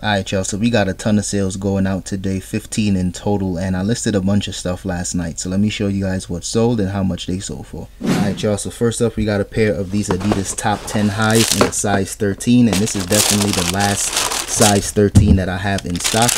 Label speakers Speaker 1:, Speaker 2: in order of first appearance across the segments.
Speaker 1: Alright y'all, so we got a ton of sales going out today, 15 in total, and I listed a bunch of stuff last night. So let me show you guys what sold and how much they sold for. Alright y'all, so first up we got a pair of these Adidas Top 10 highs in a size 13, and this is definitely the last size 13 that I have in stock.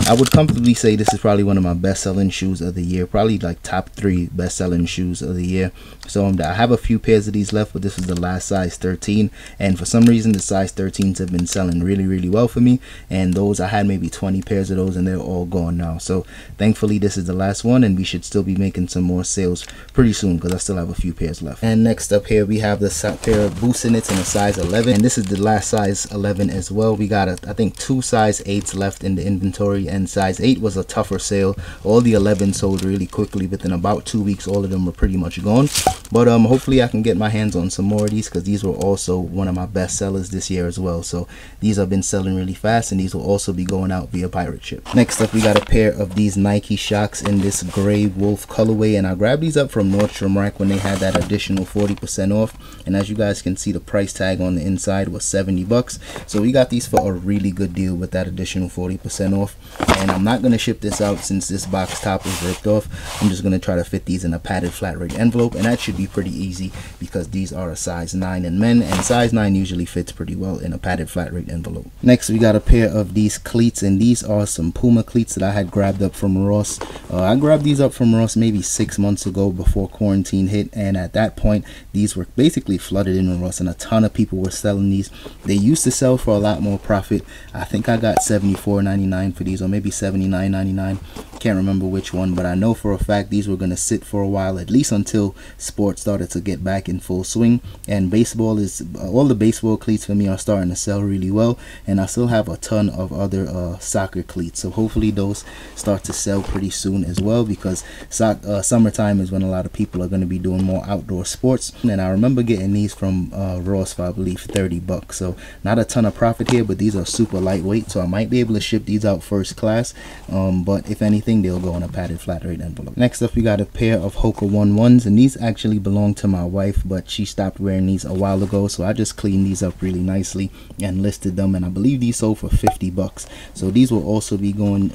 Speaker 1: I would comfortably say this is probably one of my best selling shoes of the year, probably like top 3 best selling shoes of the year. So I have a few pairs of these left, but this is the last size 13, and for some reason the size 13s have been selling really well for me, and those I had maybe 20 pairs of those and they're all gone now. So thankfully this is the last one, and we should still be making some more sales pretty soon because I still have a few pairs left. And next up here we have this pair of Boosinets in a size 11, and this is the last size 11 as well. We got I think 2 size 8s left in the inventory, and size 8 was a tougher sale. All the 11 sold really quickly. Within about 2 weeks all of them were pretty much gone, but hopefully I can get my hands on some more of these because these were also one of my best sellers this year as well. So these have been selling really fast, and these will also be going out via pirate ship. Next up we got a pair of these Nike Shox in this gray wolf colorway, and I grabbed these up from Nordstrom Rack when they had that additional 40% off, and as you guys can see the price tag on the inside was 70 bucks. So we got these for a really good deal with that additional 40% off, and I'm not going to ship this out since this box top is ripped off. I'm just going to try to fit these in a padded flat rate envelope, and that should be pretty easy because these are a size 9 in men, and size 9 usually fits pretty well in a padded flat rate envelope. Next we got a pair of these cleats, and these are some Puma cleats that I had grabbed up from Ross. I grabbed these up from Ross maybe 6 months ago before quarantine hit, and at that point these were basically flooded in Ross and a ton of people were selling these. They used to sell for a lot more profit. I think I got $74.99 for these, or maybe $79.99. Can't remember which one, but I know for a fact these were going to sit for a while, at least until sports started to get back in full swing. And baseball is all the baseball cleats for me are starting to sell really well, and I still have a ton of other soccer cleats, so hopefully those start to sell pretty soon as well, because summertime is when a lot of people are going to be doing more outdoor sports. And I remember getting these from Ross for I believe 30 bucks, so not a ton of profit here, but these are super lightweight, so I might be able to ship these out first class, but if anything they'll go in a padded flat rate envelope. Next up we got a pair of Hocus 11s, and these actually belong to my wife, but she stopped wearing these a while ago, so I just cleaned these up really nicely and listed them, and I believe these sold for 50 bucks. So these will also be going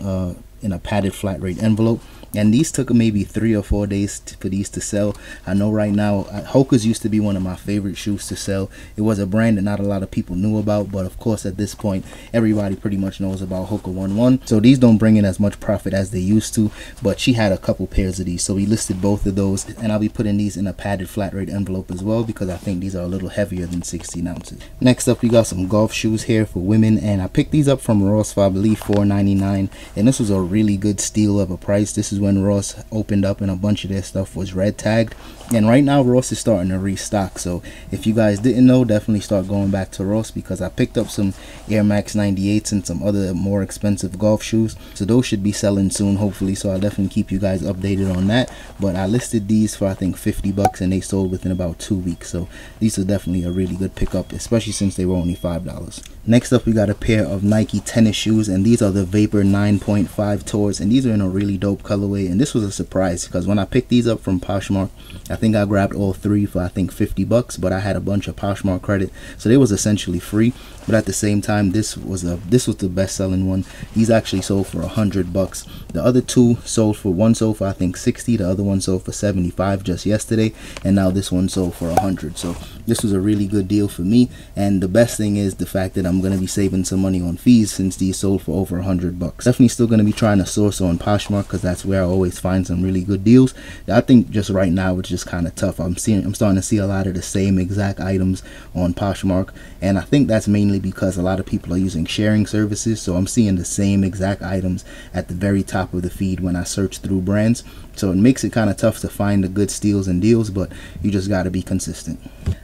Speaker 1: in a padded flat rate envelope, and these took maybe 3 or 4 days for these to sell. I know right now Hocus used to be one of my favorite shoes to sell. It was a brand that not a lot of people knew about, but of course at this point everybody pretty much knows about Hocus 11. So these don't bring in as much profit as they used to, but she had a couple pairs of these, so we listed both of those, and I'll be putting these in a padded flat rate envelope as well because I think these are a little heavier than 16 ounces. Next up we got some golf shoes here for women, and I picked these up from Ross for I believe $4.99, and this was a really good steal of a price. This is when Ross opened up and a bunch of their stuff was red tagged, and right now Ross is starting to restock. So if you guys didn't know, definitely start going back to Ross because I picked up some Air Max 98s and some other more expensive golf shoes, so those should be selling soon hopefully, so I'll definitely keep you guys updated on that. But I listed these for I think 50 bucks and they sold within about 2 weeks, so these are definitely a really good pickup, especially since they were only $5. Next up we got a pair of Nike tennis shoes, and these are the Vapor 9.5 Tours, and these are in a really dope colorway, and this was a surprise because when I picked these up from Poshmark, I think I grabbed all 3 for I think 50 bucks, but I had a bunch of Poshmark credit, so they was essentially free. But at the same time, this was the best selling one. These actually sold for 100 bucks. The other 2 sold for, one sold for I think 60, the other one sold for 75 just yesterday, and now this one sold for 100. So this was a really good deal for me, and the best thing is the fact that I'm going to be saving some money on fees since these sold for over 100 bucks. Definitely still going to be trying to source on Poshmark because that's where I always find some really good deals. I think just right now it's just kind of tough. I'm starting to see a lot of the same exact items on Poshmark, and I think that's mainly because a lot of people are using sharing services, so I'm seeing the same exact items at the very top of the feed when I search through brands. So it makes it kind of tough to find the good steals and deals, but you just got to be consistent.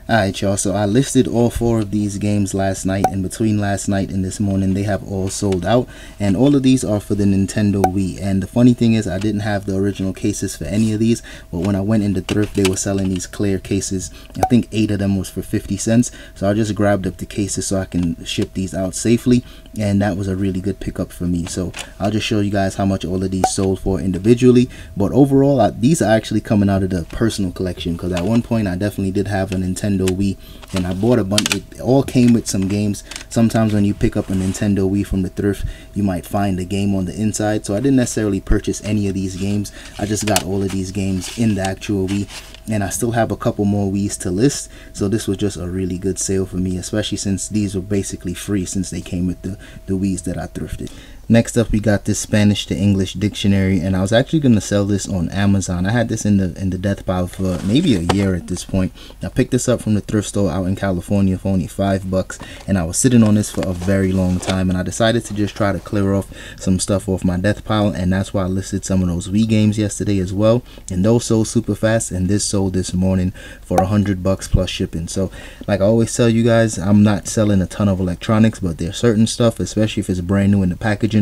Speaker 1: Alright y'all, so I listed all 4 of these games last night, and between last night and this morning they have all sold out, and all of these are for the Nintendo Wii. And the funny thing is I didn't have the original cases for any of these, but when I went into thrift they were selling these clear cases. I think 8 of them was for 50 cents, so I just grabbed up the cases so I can ship these out safely, and that was a really good pickup for me. So I'll just show you guys how much all of these sold for individually, but overall these are actually coming out of the personal collection, because at one point I definitely did have a Nintendo Nintendo Wii, and I bought a bunch. It all came with some games. Sometimes when you pick up a Nintendo Wii from the thrift, you might find a game on the inside. So I didn't necessarily purchase any of these games. I just got all of these games in the actual Wii, and I still have a couple more Wiis to list. So this was just a really good sale for me, especially since these were basically free since they came with the Wiis that I thrifted. Next up, we got this Spanish to English dictionary, and I was actually going to sell this on Amazon. I had this in the death pile for maybe a year at this point. I picked this up from the thrift store out in California for only $5, and I was sitting on this for a very long time, and I decided to just try to clear off some stuff off my death pile, and that's why I listed some of those Wii games yesterday as well, and those sold super fast, and this sold this morning for $100 plus shipping. So like I always tell you guys, I'm not selling a ton of electronics, but there's certain stuff, especially if it's brand new in the packaging,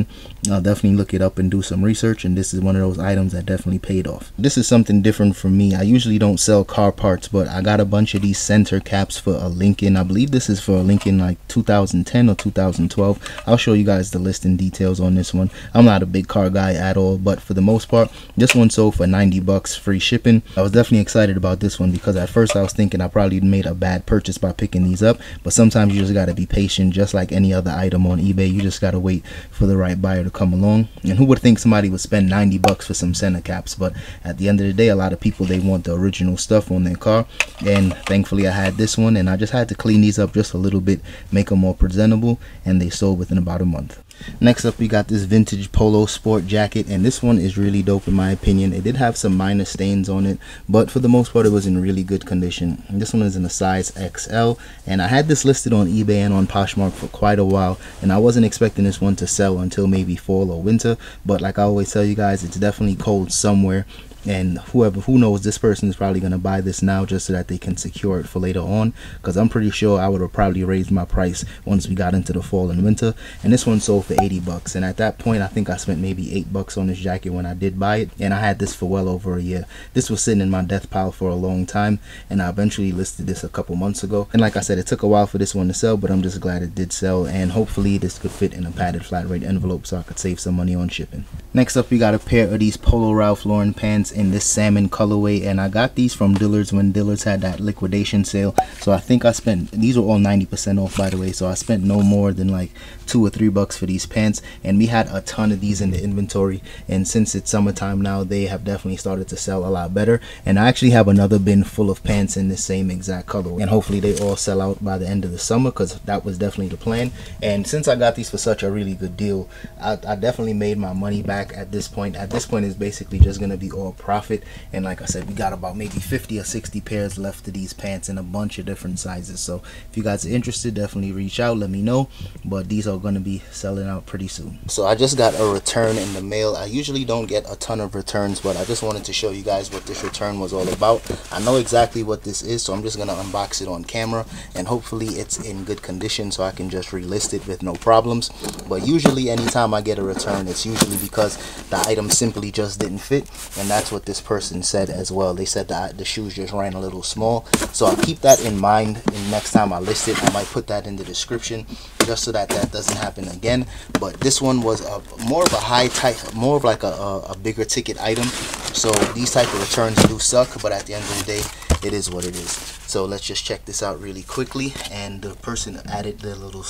Speaker 1: I'll definitely look it up and do some research, and this is one of those items that definitely paid off. This is something different for me. I usually don't sell car parts, but I got a bunch of these center caps for a Lincoln. I believe this is for a Lincoln like 2010 or 2012. I'll show you guys the listing details on this one. I'm not a big car guy at all, but for the most part, this one sold for $90 free shipping. I was definitely excited about this one because at first I was thinking I probably made a bad purchase by picking these up, but sometimes you just got to be patient. Just like any other item on eBay, you just got to wait for the right buyer to come along. And who would think somebody would spend $90 for some center caps? But at the end of the day, a lot of people, they want the original stuff on their car, and thankfully I had this one, and I just had to clean these up just a little bit, make them more presentable, and they sold within about a month. Next up, we got this vintage Polo sport jacket, and this one is really dope in my opinion. It did have some minor stains on it, but for the most part it was in really good condition. And this one is in a size XL, and I had this listed on eBay and on Poshmark for quite a while, and I wasn't expecting this one to sell until maybe fall or winter, but like I always tell you guys, it's definitely cold somewhere, and who knows, this person is probably going to buy this now just so that they can secure it for later on, because I'm pretty sure I would have probably raised my price once we got into the fall and winter. And this one sold for $80, and at that point I think I spent maybe $8 on this jacket when I did buy it, and I had this for well over a year. This was sitting in my death pile for a long time, and I eventually listed this a couple months ago, and like I said, it took a while for this one to sell, but I'm just glad it did sell, and hopefully this could fit in a padded flat rate envelope so I could save some money on shipping. Next up, we got a pair of these Polo Ralph Lauren pants in this salmon colorway, and I got these from Dillard's when Dillard's had that liquidation sale. So I think I spent, these were all 90% off by the way, so I spent no more than like $2 or $3 for these pants, and we had a ton of these in the inventory, and since it's summertime now, they have definitely started to sell a lot better. And I actually have another bin full of pants in the same exact colorway, and hopefully they all sell out by the end of the summer, because that was definitely the plan. And since I got these for such a really good deal, I definitely made my money back at this point. At this point, it's basically just gonna be all profit. And like I said, we got about maybe 50 or 60 pairs left of these pants in a bunch of different sizes. So if you guys are interested, definitely reach out, let me know. But these are going to be selling out pretty soon. So I just got a return in the mail. I usually don't get a ton of returns, but I just wanted to show you guys what this return was all about. I know exactly what this is, so I'm just going to unbox it on camera, and hopefully it's in good condition so I can just relist it with no problems. But usually anytime I get a return, it's usually because the item simply just didn't fit, and that's what this person said as well. They said that the shoes just ran a little small, so I'll keep that in mind, and next time I list it I might put that in the description just so that that doesn't happen again. But this one was more of a high type, more of like a bigger ticket item, so these type of returns do suck, but at the end of the day it is what it is. So let's just check this out really quickly. And the person added the little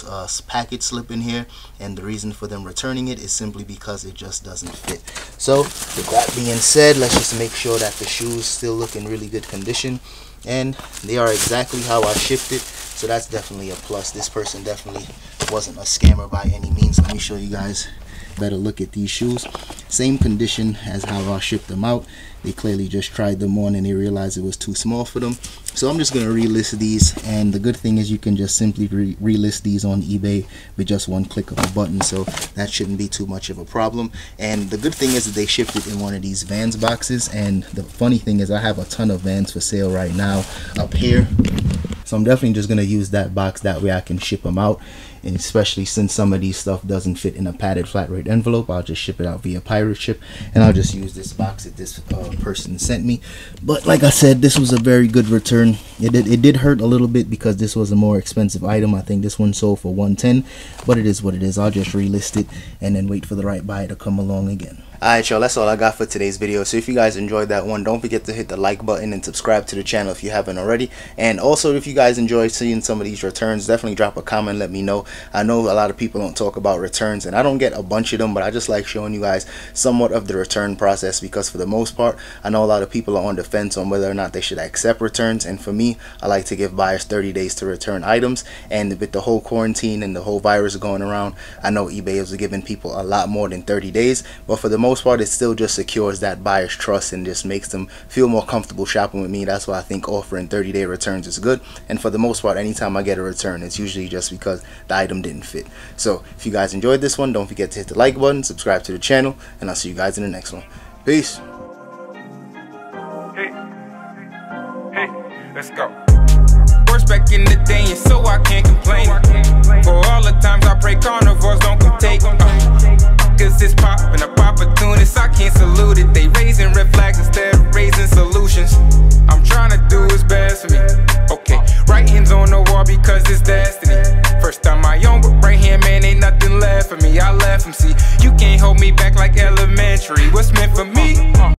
Speaker 1: package slip in here, and the reason for them returning it is simply because it just doesn't fit. So with that being said, let's just make sure that the shoes still look in really good condition, and they are exactly how I shipped it, so that's definitely a plus. This person definitely wasn't a scammer by any means. Let me show you guys better look at these shoes. Same condition as how I shipped them out. They clearly just tried them on and they realized it was too small for them. So I'm just going to relist these, and the good thing is you can just simply relist these on eBay with just one click of a button, so that shouldn't be too much of a problem. And the good thing is that they shipped it in one of these Vans boxes, and the funny thing is I have a ton of Vans for sale right now up here, so I'm definitely just going to use that box, that way I can ship them out. And especially since some of these stuff doesn't fit in a padded flat rate envelope, I'll just ship it out via pirate ship, and I'll just use this box that this person sent me. But like I said, this was a very good return. It did hurt a little bit because this was a more expensive item. I think this one sold for $110, but it is what it is. I'll just relist it and then wait for the right buyer to come along again. Alright y'all, that's all I got for today's video. So if you guys enjoyed that one, don't forget to hit the like button and subscribe to the channel if you haven't already. And also, if you guys enjoy seeing some of these returns, definitely drop a comment, let me know. I know a lot of people don't talk about returns, and I don't get a bunch of them, but I just like showing you guys somewhat of the return process, because for the most part, I know a lot of people are on the fence on whether or not they should accept returns. And for me, I like to give buyers 30 days to return items. And with the whole quarantine and the whole virus going around, I know eBay is giving people a lot more than 30 days, but for the most part, it still just secures that buyer's trust and just makes them feel more comfortable shopping with me. That's why I think offering 30-day returns is good. And for the most part, anytime I get a return, it's usually just because the item didn't fit. So if you guys enjoyed this one, don't forget to hit the like button, subscribe to the channel, and I'll see you guys in the next one. Peace.
Speaker 2: Hey, let's go. Worst back in the day, and so I can't complain. For all the times I pray carnivores don't come take. Cause it's poppin' up opportunists, I can't salute it. They raising red flags instead of raising solutions. I'm trying to do what's best for me. Okay, right hand's on the wall because it's destiny. First time I own, but right hand, man, ain't nothing left for me. I left him, see, you can't hold me back like elementary. What's meant for me?